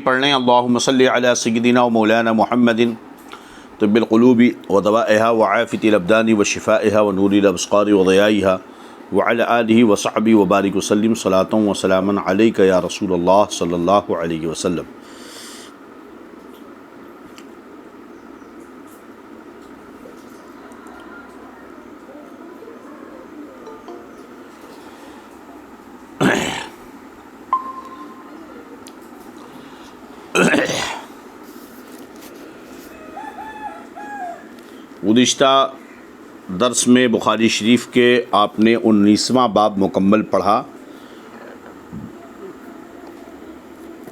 پڑھ لیں اللہم صلی علی سیدنا و مولانا محمد طب القلوب و دوائها و عافیت الابدان و شفائها و نور الابصار و ضیائها وعلی آلہ و صحبہ و بارک وسلم صلاۃ و سلاما علیک یا رسول اللہ صلی اللہ علیہ وسلم۔ گزشتہ درس میں بخاری شریف کے آپ نے 19واں باب مکمل پڑھا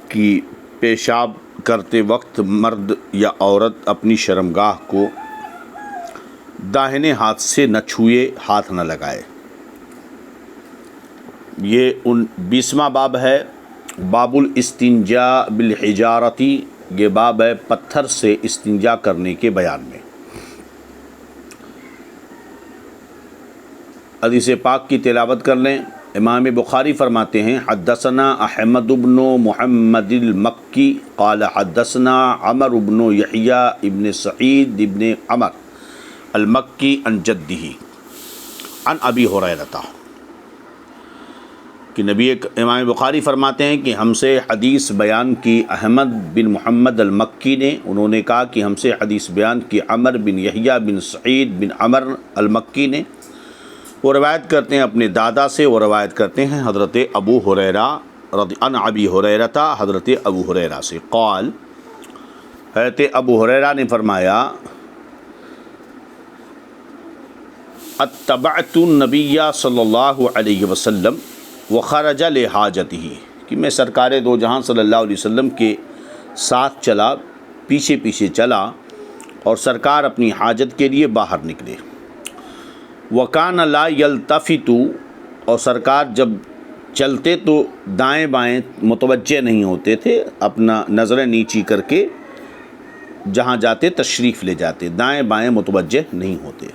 کہ پیشاب کرتے وقت مرد یا عورت اپنی شرمگاہ کو داہنے ہاتھ سے نہ چھوئے، ہاتھ نہ لگائے۔ یہ 20واں باب ہے، باب الاستنجاء بالحجارتی، یہ باب ہے پتھر سے استنجا کرنے کے بیان میں۔ حدیث پاک کی تلاوت کر لیں۔ امام بخاری فرماتے ہیں حدثنا احمد بن محمد المکی قال حدثنا عمر بن یحییٰ ابن سعید ابن عمر المکی عن جدہ عن ابی ہریرہ، کہ امام بخاری فرماتے ہیں کہ ہم سے حدیث بیان کی احمد بن محمد المکی نے، انہوں نے کہا کہ ہم سے حدیث بیان کی عمر بن یحییٰ بن سعید بن عمر المکی نے، وہ روایت کرتے ہیں اپنے دادا سے، وہ روایت کرتے ہیں حضرت ابو ہریرہ عن ابی ہریرہ، حضرت ابو ہریرہ سے، قال، حضرت ابو ہریرہ نے فرمایا اتبعت النبی صلی اللہ علیہ وسلم وخرج لحاجتہ، کہ میں سرکار دو جہاں صلی اللہ علیہ وسلم کے ساتھ چلا، پیچھے پیچھے چلا، اور سرکار اپنی حاجت کے لیے باہر نکلے۔ وَكَانَ لَا يَلْتَفِتُ، اور سرکار جب چلتے تو دائیں بائیں متوجہ نہیں ہوتے تھے، اپنا نظریں نیچی کر کے جہاں جاتے تشریف لے جاتے، دائیں بائیں متوجہ نہیں ہوتے۔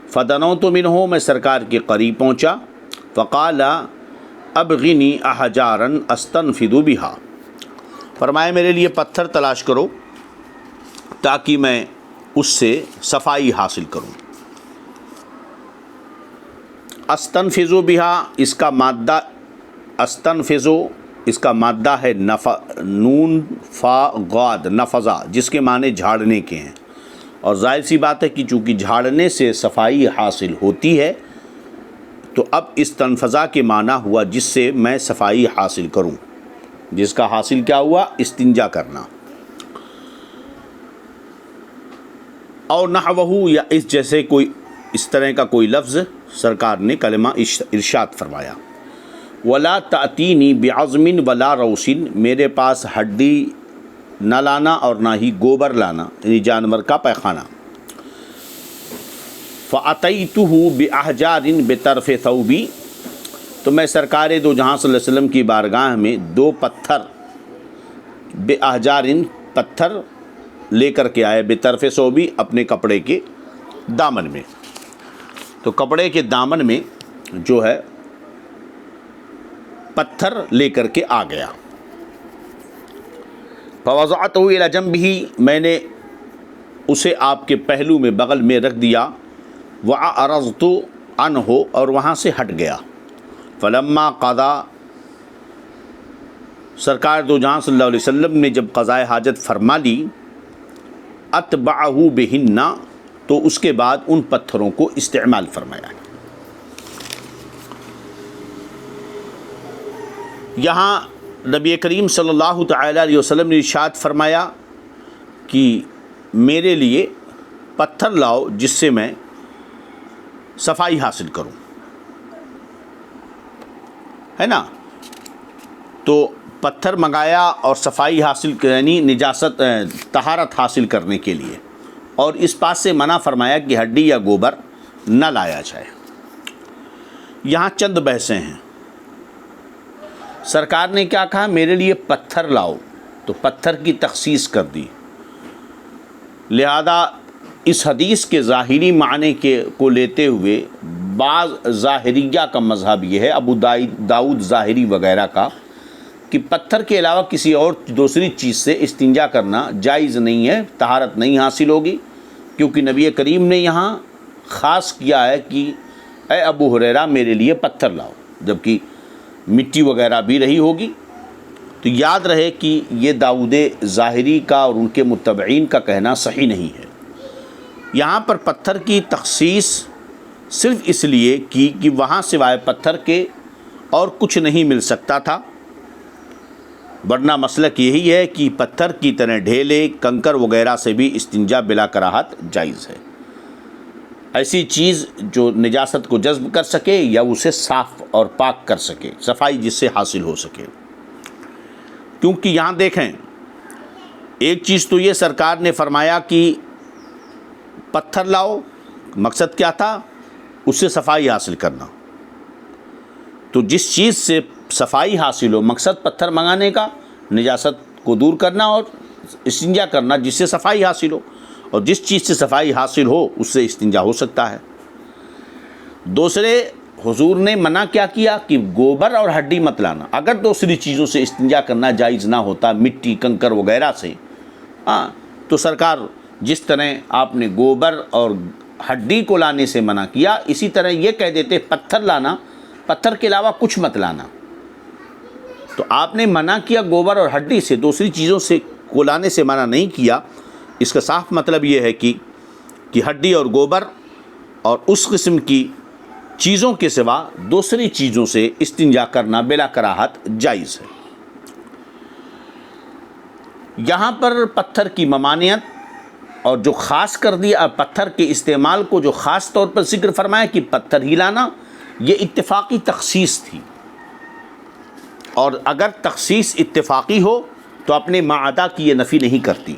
فَدَنَوْتُ مِنْهُ، میں سرکار کے قریب پہنچا، فَقَالَ أَبْغِنِي أَحْجَارًا أَسْتَنْفِذُ بِهَا، فرمایا میرے لیے پتھر تلاش کرو تاکہ میں اس سے صفائی حاصل کروں۔ استنفذو بہا، اس کا مادہ استنفذو، اس کا مادہ ہے نون فا غاد نفذا، جس کے معنی جھاڑنے کے ہیں، اور ظاہر سی بات ہے کہ چونکہ جھاڑنے سے صفائی حاصل ہوتی ہے تو اب استنفذا کے معنی ہوا جس سے میں صفائی حاصل کروں، جس کا حاصل کیا ہوا؟ استنجا کرنا۔ اور نحوہ، یا اس جیسے کوئی اس طرح کا کوئی لفظ سرکار نے کلمہ ارشاد فرمایا۔ ولا تأتینی بعظم ولا روث، میرے پاس ہڈی نہ لانا اور نہ ہی گوبر لانا، یعنی جانور کا پیخانہ۔ فأتیتہ بأحجار بطرف ثوبی، تو میں سرکار دو جہاں صلی اللہ علیہ وسلم کی بارگاہ میں دو پتھر، بأحجار پتھر لے کر کے آئے، بطرف ثوبی اپنے کپڑے کے دامن میں، تو کپڑے کے دامن میں جو ہے پتھر لے کر کے آ گیا۔ فوضعتہ الی جنبہ، میں نے اسے آپ کے پہلو میں بغل میں رکھ دیا، وأعرضت عنہ، اور وہاں سے ہٹ گیا۔ فلما قضا، سرکار دو جہاں صلی اللہ علیہ وسلم نے جب قضائے حاجت فرما لی، اتبعہ بہن، تو اس کے بعد ان پتھروں کو استعمال فرمایا۔ یہاں نبی کریم صلی اللہ تعالیٰ علیہ وسلم نے ارشاد فرمایا کہ میرے لیے پتھر لاؤ جس سے میں صفائی حاصل کروں، ہے نا؟ تو پتھر منگایا اور صفائی حاصل، یعنی نجاست طہارت حاصل کرنے کے لیے، اور اس بات سے منع فرمایا کہ ہڈی یا گوبر نہ لایا جائے۔ یہاں چند بحثیں ہیں۔ سرکار نے کیا کہا؟ میرے لیے پتھر لاؤ، تو پتھر کی تخصیص کر دی، لہذا اس حدیث کے ظاہری معنی کو لیتے ہوئے بعض ظاہریہ کا مذہب یہ ہے، ابو داؤد ظاہری وغیرہ کا، کہ پتھر کے علاوہ کسی اور دوسری چیز سے استنجا کرنا جائز نہیں ہے، طہارت نہیں حاصل ہوگی، کیونکہ نبی کریم نے یہاں خاص کیا ہے کہ اے ابو ہریرہ میرے لیے پتھر لاؤ، جبکہ مٹی وغیرہ بھی رہی ہوگی۔ تو یاد رہے کہ یہ داؤد ظاہری کا اور ان کے متبعین کا کہنا صحیح نہیں ہے۔ یہاں پر پتھر کی تخصیص صرف اس لیے کی کہ وہاں سوائے پتھر کے اور کچھ نہیں مل سکتا تھا، ورنہ مسلک یہی ہے کہ پتھر کی طرح ڈھیلے، کنکر وغیرہ سے بھی استنجا بلا کراہت جائز ہے، ایسی چیز جو نجاست کو جذب کر سکے یا اسے صاف اور پاک کر سکے، صفائی جس سے حاصل ہو سکے۔ کیونکہ یہاں دیکھیں، ایک چیز تو یہ سرکار نے فرمایا کہ پتھر لاؤ، مقصد کیا تھا؟ اس سے صفائی حاصل کرنا۔ تو جس چیز سے صفائی حاصل ہو، مقصد پتھر منگانے کا نجاست کو دور کرنا اور استنجا کرنا جس سے صفائی حاصل ہو، اور جس چیز سے صفائی حاصل ہو اس سے استنجا ہو سکتا ہے۔ دوسرے، حضور نے منع کیا کیا کہ گوبر اور ہڈی مت لانا۔ اگر دوسری چیزوں سے استنجا کرنا جائز نہ ہوتا، مٹی، کنکر وغیرہ سے، تو سرکار جس طرح آپ نے گوبر اور ہڈی کو لانے سے منع کیا، اسی طرح یہ کہہ دیتے پتھر لانا، پتھر کے علاوہ کچھ مت لانا۔ تو آپ نے منع کیا گوبر اور ہڈی سے، دوسری چیزوں سے کو لانے سے منع نہیں کیا۔ اس کا صاف مطلب یہ ہے کہ ہڈی اور گوبر اور اس قسم کی چیزوں کے سوا دوسری چیزوں سے استنجا کرنا بلا کراہت جائز ہے۔ یہاں پر پتھر کی ممانعت اور جو خاص کر دیا پتھر کے استعمال کو جو خاص طور پر ذکر فرمایا کہ پتھر ہی لانا، یہ اتفاقی تخصیص تھی، اور اگر تخصیص اتفاقی ہو تو اپنے معدا کی یہ نفی نہیں کرتی،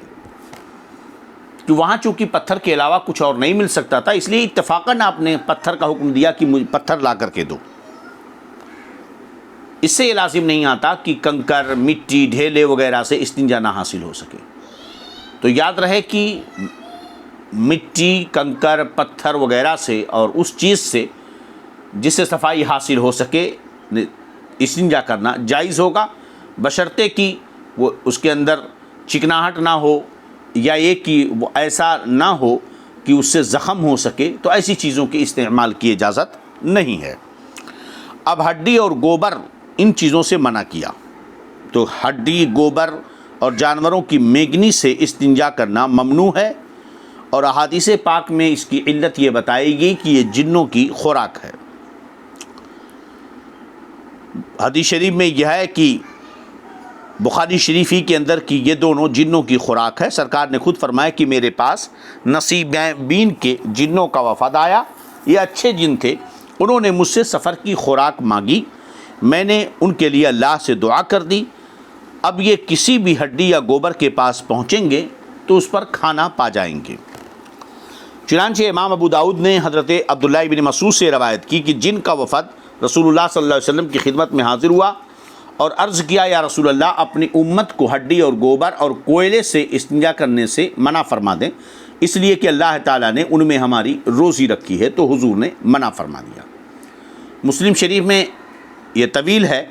کہ وہاں چونکہ پتھر کے علاوہ کچھ اور نہیں مل سکتا تھا، اس لیے اتفاقاً آپ نے پتھر کا حکم دیا کہ مجھے پتھر لا کر کے دو۔ اس سے یہ لازم نہیں آتا کہ کنکر، مٹی، ڈھیلے وغیرہ سے استنجا نہ حاصل ہو سکے۔ تو یاد رہے کہ مٹی، کنکر، پتھر وغیرہ سے اور اس چیز سے جس سے صفائی حاصل ہو سکے استنجا کرنا جائز ہوگا، بشرطے کہ وہ اس کے اندر چکناہٹ نہ ہو، یا یہ کہ وہ ایسا نہ ہو کہ اس سے زخم ہو سکے، تو ایسی چیزوں کے استعمال کی اجازت نہیں ہے۔ اب ہڈی اور گوبر، ان چیزوں سے منع کیا، تو ہڈی، گوبر اور جانوروں کی میگنی سے استنجا کرنا ممنوع ہے، اور احادیث پاک میں اس کی علت یہ بتائی گئی کہ یہ جنوں کی خوراک ہے۔ حدیث شریف میں یہ ہے کہ بخاری شریفی کے اندر کہ یہ دونوں جنوں کی خوراک ہے۔ سرکار نے خود فرمایا کہ میرے پاس نصیبین کے جنوں کا وفد آیا، یہ اچھے جن تھے، انہوں نے مجھ سے سفر کی خوراک مانگی، میں نے ان کے لیے اللہ سے دعا کر دی، اب یہ کسی بھی ہڈی یا گوبر کے پاس پہنچیں گے تو اس پر کھانا پا جائیں گے۔ چنانچہ امام ابو داؤد نے حضرت عبداللہ بن مسعود سے روایت کی کہ جن کا وفد رسول اللہ صلی اللہ علیہ وسلم کی خدمت میں حاضر ہوا اور عرض کیا، یا رسول اللہ، اپنی امت کو ہڈی اور گوبر اور کوئلے سے استنجا کرنے سے منع فرما دیں، اس لیے کہ اللہ تعالیٰ نے ان میں ہماری روزی رکھی ہے، تو حضور نے منع فرما دیا۔ مسلم شریف میں یہ طویل ہے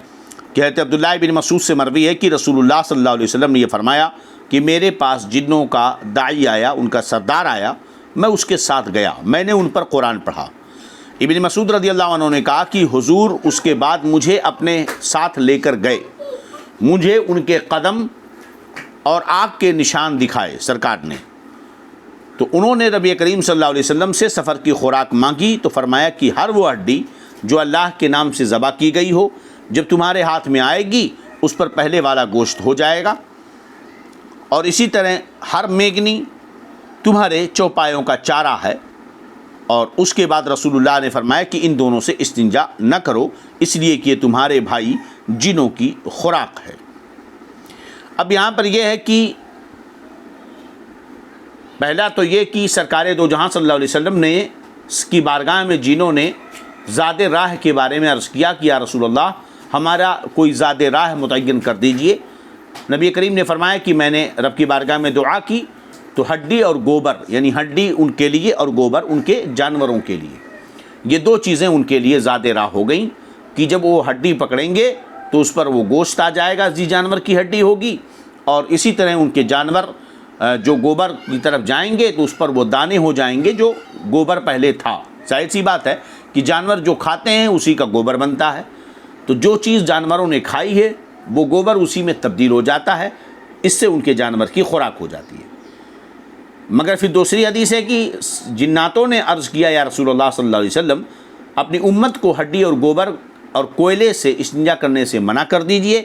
کہ حضرت عبداللہ بن مسعود سے مروی ہے کہ رسول اللہ صلی اللہ علیہ وسلم نے یہ فرمایا کہ میرے پاس جنوں کا داعی آیا، ان کا سردار آیا، میں اس کے ساتھ گیا، میں نے ان پر قرآن پڑھا۔ ابن مسعود رضی اللہ عنہ نے کہا کہ حضور اس کے بعد مجھے اپنے ساتھ لے کر گئے، مجھے ان کے قدم اور آنکھ کے نشان دکھائے سرکار نے، تو انہوں نے نبی کریم صلی اللہ علیہ وسلم سے سفر کی خوراک مانگی، تو فرمایا کہ ہر وہ ہڈی جو اللہ کے نام سے ذبح کی گئی ہو، جب تمہارے ہاتھ میں آئے گی اس پر پہلے والا گوشت ہو جائے گا، اور اسی طرح ہر میگنی تمہارے چوپایوں کا چارہ ہے۔ اور اس کے بعد رسول اللہ نے فرمایا کہ ان دونوں سے استنجا نہ کرو، اس لیے کہ یہ تمہارے بھائی جنوں کی خوراک ہے۔ اب یہاں پر یہ ہے کہ پہلا تو یہ کہ سرکار دو جہاں صلی اللہ علیہ وسلم نے اس کی بارگاہ میں جنوں نے زاد راہ کے بارے میں عرض کیا کہ یا رسول اللہ، ہمارا کوئی زاد راہ متعین کر دیجئے۔ نبی کریم نے فرمایا کہ میں نے رب کی بارگاہ میں دعا کی تو ہڈی اور گوبر، یعنی ہڈی ان کے لیے اور گوبر ان کے جانوروں کے لیے، یہ دو چیزیں ان کے لیے زاد راہ ہو گئیں کہ جب وہ ہڈی پکڑیں گے تو اس پر وہ گوشت آ جائے گا، جانور کی ہڈی ہوگی، اور اسی طرح ان کے جانور جو گوبر کی طرف جائیں گے تو اس پر وہ دانے ہو جائیں گے جو گوبر پہلے تھا۔ ظاہر سی بات ہے کہ جانور جو کھاتے ہیں اسی کا گوبر بنتا ہے، تو جو چیز جانوروں نے کھائی ہے وہ گوبر اسی میں تبدیل ہو جاتا ہے، اس سے ان کے جانور کی خوراک ہو جاتی ہے۔ مگر پھر دوسری حدیث ہے کہ جناتوں نے عرض کیا یا رسول اللہ صلی اللہ علیہ وسلم، اپنی امت کو ہڈی اور گوبر اور کوئلے سے استنجا کرنے سے منع کر دیجئے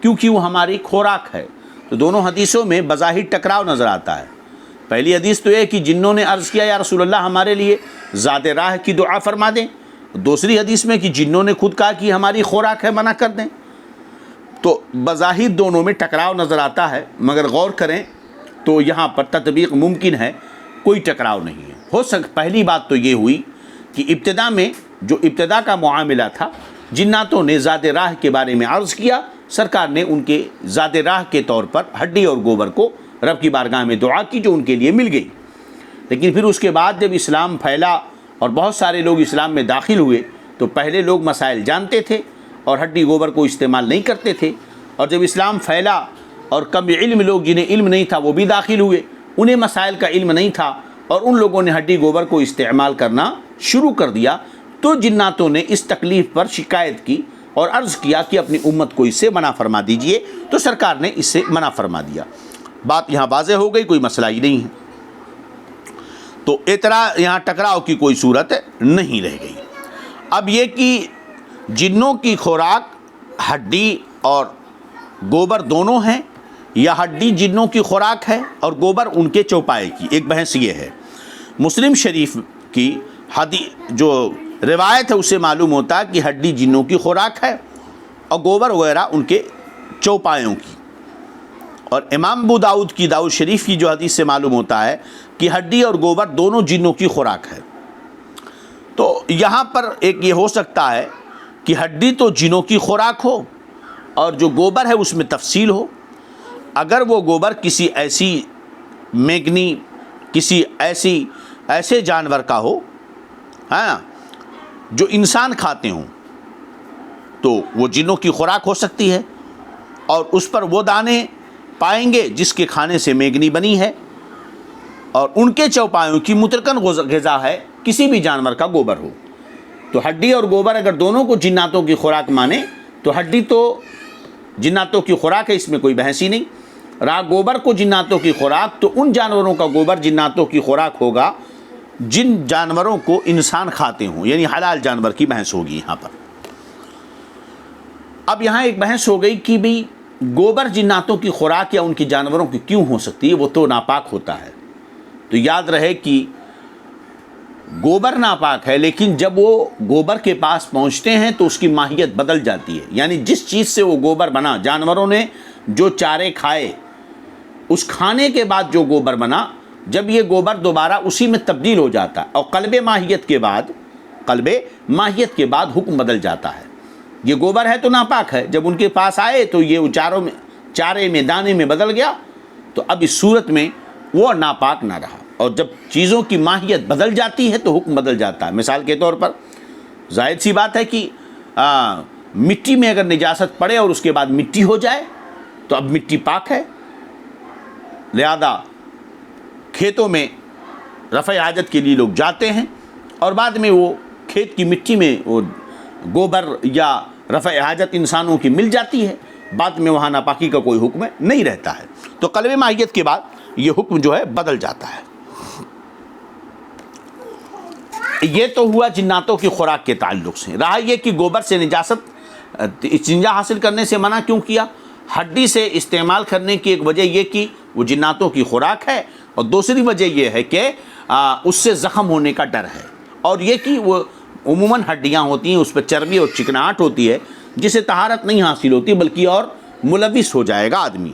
کیونکہ وہ ہماری خوراک ہے۔ تو دونوں حدیثوں میں بظاہر ٹکراؤ نظر آتا ہے۔ پہلی حدیث تو یہ کہ جنوں نے عرض کیا یا رسول اللہ ہمارے لیے ذات راہ کی دعا فرما دیں، دوسری حدیث میں کہ جنوں نے خود کہا کہ ہماری خوراک ہے، منع کر دیں۔ تو بظاہر دونوں میں ٹکراؤ نظر آتا ہے، مگر غور کریں تو یہاں پر تطبیق ممکن ہے، کوئی ٹکراؤ نہیں ہے۔ پہلی بات تو یہ ہوئی کہ ابتدا میں جو ابتدا کا معاملہ تھا، جناتوں نے ذات راہ کے بارے میں عرض کیا، سرکار نے ان کے ذات راہ کے طور پر ہڈی اور گوبر کو رب کی بارگاہ میں دعا کی جو ان کے لیے مل گئی۔ لیکن پھر اس کے بعد جب اسلام پھیلا اور بہت سارے لوگ اسلام میں داخل ہوئے تو پہلے لوگ مسائل جانتے تھے اور ہڈی گوبر کو استعمال نہیں کرتے تھے، اور جب اسلام پھیلا اور کم علم لوگ جنہیں علم نہیں تھا وہ بھی داخل ہوئے، انہیں مسائل کا علم نہیں تھا اور ان لوگوں نے ہڈی گوبر کو استعمال کرنا شروع کر دیا، تو جناتوں نے اس تکلیف پر شکایت کی اور عرض کیا کہ اپنی امت کو اس سے منع فرما دیجئے، تو سرکار نے اس سے منع فرما دیا۔ بات یہاں واضح ہو گئی، کوئی مسئلہ ہی نہیں ہے، تو اعتراض یہاں ٹکراؤ کی کوئی صورت نہیں رہ گئی۔ اب یہ کہ جنوں کی خوراک ہڈی اور گوبر دونوں ہیں یا ہڈی جنوں کی خوراک ہے اور گوبر ان کے چوپائے کی، ایک بحث یہ ہے۔ مسلم شریف کی جو روایت ہے اس سے معلوم ہوتا ہے کہ ہڈی جنوں کی خوراک ہے اور گوبر وغیرہ ان کے چوپایوں کی، اور امام ابو داؤد کی داؤد شریف کی جو حدیث سے معلوم ہوتا ہے کہ ہڈی اور گوبر دونوں جنوں کی خوراک ہے۔ تو یہاں پر ایک یہ ہو سکتا ہے کہ ہڈی تو جنوں کی خوراک ہو اور جو گوبر ہے اس میں تفصیل ہو۔ اگر وہ گوبر کسی ایسی میگنی، کسی ایسے جانور کا ہو ہاں جو انسان کھاتے ہوں تو وہ جنوں کی خوراک ہو سکتی ہے، اور اس پر وہ دانے پائیں گے جس کے کھانے سے میگنی بنی ہے، اور ان کے چوپایوں کی مترکن غذا ہے کسی بھی جانور کا گوبر ہو۔ تو ہڈی اور گوبر اگر دونوں کو جناتوں کی خوراک مانے تو ہڈی تو جناتوں کی خوراک ہے، اس میں کوئی بحث ہی نہیں۔ رہا گوبر کو جناتوں کی خوراک، تو ان جانوروں کا گوبر جناتوں کی خوراک ہوگا جن جانوروں کو انسان کھاتے ہوں، یعنی حلال جانور کی بحث ہوگی یہاں پر۔ اب یہاں ایک بحث ہو گئی کہ بھی گوبر جناتوں کی خوراک یا ان کی جانوروں کی کیوں ہو سکتی ہے، وہ تو ناپاک ہوتا ہے۔ تو یاد رہے کہ گوبر ناپاک ہے، لیکن جب وہ گوبر کے پاس پہنچتے ہیں تو اس کی ماہیت بدل جاتی ہے، یعنی جس چیز سے وہ گوبر بنا، جانوروں نے جو چارے کھائے، اس کھانے کے بعد جو گوبر بنا، جب یہ گوبر دوبارہ اسی میں تبدیل ہو جاتا ہے، اور قلب ماہیت کے بعد حکم بدل جاتا ہے۔ یہ گوبر ہے تو ناپاک ہے، جب ان کے پاس آئے تو یہ چارے میں دانے میں بدل گیا، تو اب اس صورت میں وہ ناپاک نہ رہا، اور جب چیزوں کی ماہیت بدل جاتی ہے تو حکم بدل جاتا ہے۔ مثال کے طور پر ظاہر سی بات ہے کہ مٹی میں اگر نجاست پڑے اور اس کے بعد مٹی ہو جائے تو اب مٹی پاک ہے، لہذا کھیتوں میں رفع حاجت کے لیے لوگ جاتے ہیں اور بعد میں وہ کھیت کی مٹی میں وہ گوبر یا رفع حاجت انسانوں کی مل جاتی ہے، بعد میں وہاں ناپاکی کا کوئی حکم نہیں رہتا ہے۔ تو قلب ماہیت کے بعد یہ حکم جو ہے بدل جاتا ہے۔ یہ تو ہوا جناتوں کی خوراک کے تعلق سے۔ رہا یہ کہ گوبر سے نجاست استنجا حاصل کرنے سے منع کیوں کیا؟ ہڈی سے استعمال کرنے کی ایک وجہ یہ کہ وہ جناتوں کی خوراک ہے، اور دوسری وجہ یہ ہے کہ اس سے زخم ہونے کا ڈر ہے، اور یہ کہ وہ عموماً ہڈیاں ہوتی ہیں، اس پہ چربی اور چکناہٹ ہوتی ہے جسے طہارت نہیں حاصل ہوتی بلکہ اور ملوث ہو جائے گا آدمی۔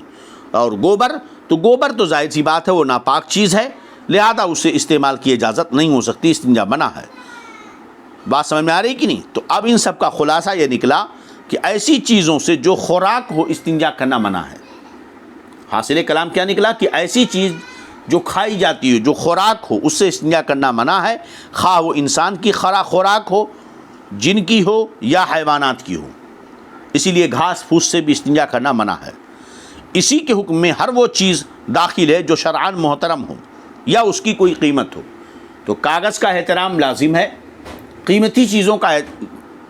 اور گوبر تو ظاہر سی بات ہے وہ ناپاک چیز ہے، لہذا اسے استعمال کی اجازت نہیں ہو سکتی، استنجا منع ہے۔ بات سمجھ میں آ رہی کہ نہیں؟ تو اب ان سب کا خلاصہ یہ نکلا کہ ایسی چیزوں سے جو خوراک ہو استنجا کرنا منع ہے۔ حاصل کلام کیا نکلا کہ ایسی چیز جو کھائی جاتی ہے، جو خوراک ہو، اس سے استنجا کرنا منع ہے، خواہ وہ انسان کی خوراک ہو، جن کی ہو یا حیوانات کی ہو۔ اسی لیے گھاس پھوس سے بھی استنجا کرنا منع ہے۔ اسی کے حکم میں ہر وہ چیز داخل ہے جو شرعاً محترم ہو یا اس کی کوئی قیمت ہو۔ تو کاغذ کا احترام لازم ہے، قیمتی چیزوں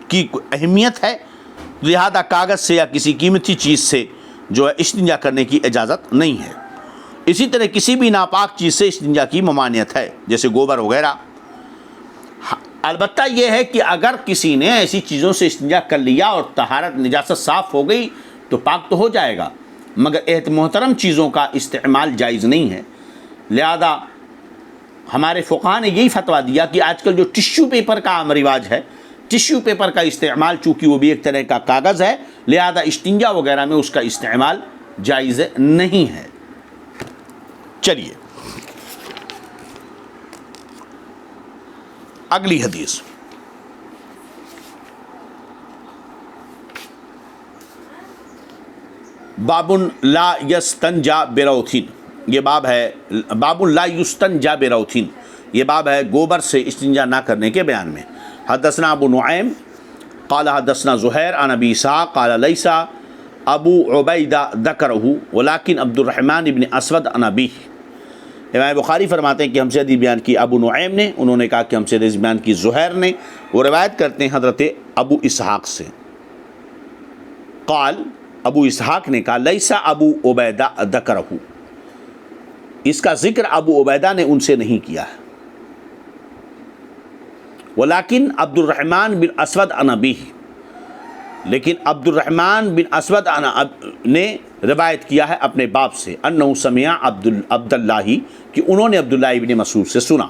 کی اہمیت ہے، لہذا کاغذ سے یا کسی قیمتی چیز سے جو ہے استنجا کرنے کی اجازت نہیں ہے۔ اسی طرح کسی بھی ناپاک چیز سے استنجا کی ممانعت ہے، جیسے گوبر وغیرہ۔ البتہ یہ ہے کہ اگر کسی نے ایسی چیزوں سے استنجا کر لیا اور طہارت نجاست صاف ہو گئی تو پاک تو ہو جائے گا، مگر محترم چیزوں کا استعمال جائز نہیں ہے۔ لہذا ہمارے فقہاء نے یہی فتویٰ دیا کہ آج کل جو ٹشو پیپر کا عام رواج ہے، ٹشو پیپر کا استعمال چونکہ وہ بھی ایک طرح کا کاغذ ہے، لہذا استنجا وغیرہ میں اس کا استعمال جائز نہیں ہے۔ چلیے اگلی حدیث۔ باب لا یستنجا بروثین، یہ باب ہے باب لا یستنجا بروثین، یہ باب ہے گوبر سے استنجا نہ کرنے کے بیان میں۔ حدثنا ابو نعیم قال حدثنا زہیر عن ابی اسحاق قال لیس ابو عبیدہ ذکرہ ولکن عبد الرحمن ابن اسود عن ابیہ۔ امام بخاری فرماتے ہیں کہ ہم سے حدیث بیان کی ابو نعیم نے، انہوں نے کہا کہ ہم سے حدیث بیان کی زہیر نے، وہ روایت کرتے ہیں حضرت ابو اسحاق سے۔ قال، ابو اسحاق نے کہا لیسا ابو عبیدہ ذکرہ، اس کا ذکر ابو عبیدہ نے ان سے نہیں کیا ہے، ولیکن عبد الرحمن بن اسود عن ابیہ، لیکن عبد الرحمن بن اسود نے روایت کیا ہے اپنے باپ سے، انہو سمع عبداللہ، کہ انہوں نے عبداللہ ابن مسعود سے سنا۔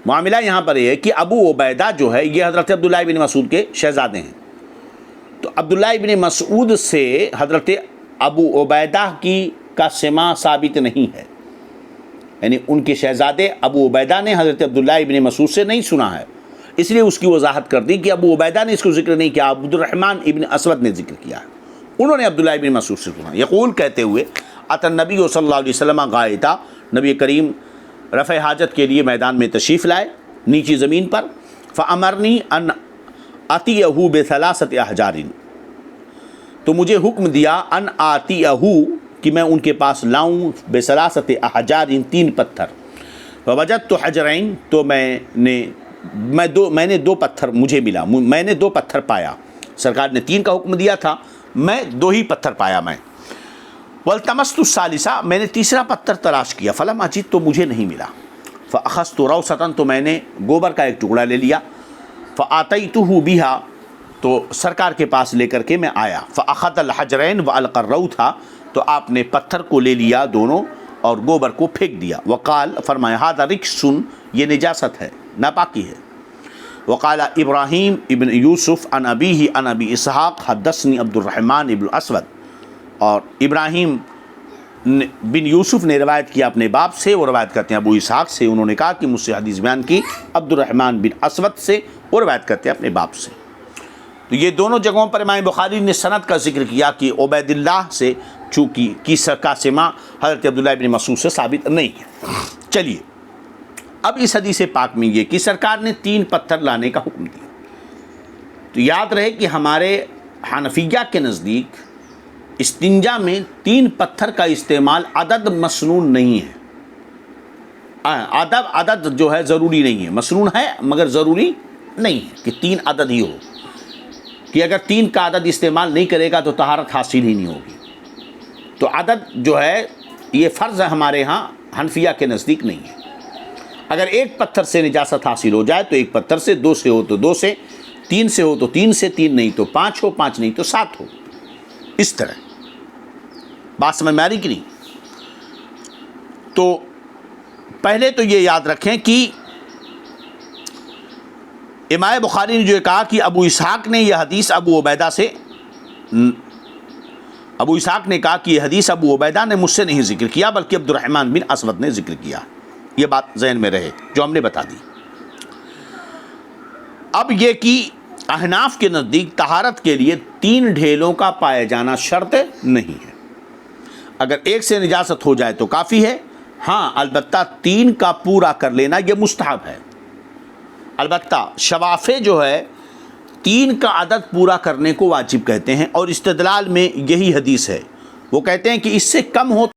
معاملہ یہاں پر یہ ہے کہ ابو عبیدہ جو ہے یہ حضرت عبداللہ ابن مسعود کے شہزادے ہیں، تو عبداللہ ابن مسعود سے حضرت ابو عبیدہ کا سماع ثابت نہیں ہے، یعنی ان کے شہزادے ابو عبیدہ نے حضرت عبداللہ ابن مسعود سے نہیں سنا ہے، اس لیے اس کی وضاحت کر دی کہ ابو عبیدہ نے اس کو ذکر نہیں کیا، عبد الرحمن ابن اسود نے ذکر کیا ہے، انہوں نے عبداللہ ابن مسعود سے سنا۔ یقول، کہتے ہوئے، اتى النبی صلی اللہ علیہ وسلم غائطا، نبی کریم رفع حاجت کے لیے میدان میں تشریف لائے نیچی زمین پر، فامرنی ان اتیہ بثلاثۃ احجار، تو مجھے حکم دیا ان اتیہ کہ میں ان کے پاس لاؤں بثلاثۃ احجار، 3 پتھر، فوجدت حجرین، تو میں نے 2 پتھر مجھے ملا، میں نے 2 پتھر پایا، سرکار نے 3 کا حکم دیا تھا، میں 2 ہی پتھر پایا میں۔ والتمست الثالثہ، میں نے تیسرا پتھر تلاش کیا، فلم اجد، تو مجھے نہیں ملا، فاخذت روثۃ، تو میں نے گوبر کا ایک ٹکڑا لے لیا، فآتیتہ بہا، تو سرکار کے پاس لے کر کے میں آیا، فاخذ الحجرین والقى الروث، تو آپ نے پتھر کو لے لیا دونوں اور گوبر کو پھینک دیا، وقال، فرمایا، ھذا رجس، یہ نجاست ہے، ناپاکی ہے۔ وقال ابراہیم ابن یوسف عن ابیہ عن ابی اسحاق حدثنی عبد الرحمن ابن اسود، اور ابراہیم بن یوسف نے روایت کیا اپنے باپ سے، وہ روایت کرتے ہیں ابو اسحاق سے، انہوں نے کہا کہ مجھ سے حدیث بیان کی عبد الرحمن بن اسود سے، وہ روایت کرتے ہیں اپنے باپ سے۔ تو یہ دونوں جگہوں پر امام بخاری نے سند کا ذکر کیا کہ عبید اللہ سے چونکہ کی کا سماع حضرت عبداللہ ابن مسعود سے ثابت نہیں ہے۔ چلیے اب اس حدیث پاک میں یہ کہ سرکار نے 3 پتھر لانے کا حکم دیا، تو یاد رہے کہ ہمارے حنفیہ کے نزدیک استنجا میں 3 پتھر کا استعمال عدد مسنون نہیں ہے، عدد جو ہے ضروری نہیں ہے، مسنون ہے مگر ضروری نہیں ہے کہ 3 عدد ہی ہو، کہ اگر 3 کا عدد استعمال نہیں کرے گا تو طہارت حاصل ہی نہیں ہوگی۔ تو عدد جو ہے یہ فرض ہے ہمارے ہاں، حنفیہ کے نزدیک نہیں ہے۔ اگر 1 پتھر سے نجاست حاصل ہو جائے تو 1 پتھر سے، 2 سے ہو تو 2 سے، 3 سے ہو تو 3 سے، 3 نہیں تو 5 ہو، 5 نہیں تو 7 ہو، اس طرح بات سمجھ میں آ رہی کہ نہیں؟ تو پہلے تو یہ یاد رکھیں کہ امام بخاری نے جو کہا کہ ابو اسحاق نے یہ حدیث ابو عبیدہ سے، ابو اسحاق نے کہا کہ یہ حدیث ابو عبیدہ نے مجھ سے نہیں ذکر کیا بلکہ عبد الرحمن بن اسود نے ذکر کیا، یہ بات ذہن میں رہے جو ہم نے بتا دی۔ اب یہ کہ احناف کے نزدیک طہارت کے لیے 3 ڈھیلوں کا پائے جانا شرط نہیں ہے، اگر 1 سے نجاست ہو جائے تو کافی ہے، ہاں البتہ 3 کا پورا کر لینا یہ مستحب ہے۔ البتہ شوافع جو ہے 3 کا عدد پورا کرنے کو واجب کہتے ہیں، اور استدلال میں یہی حدیث ہے۔ وہ کہتے ہیں کہ اس سے کم ہو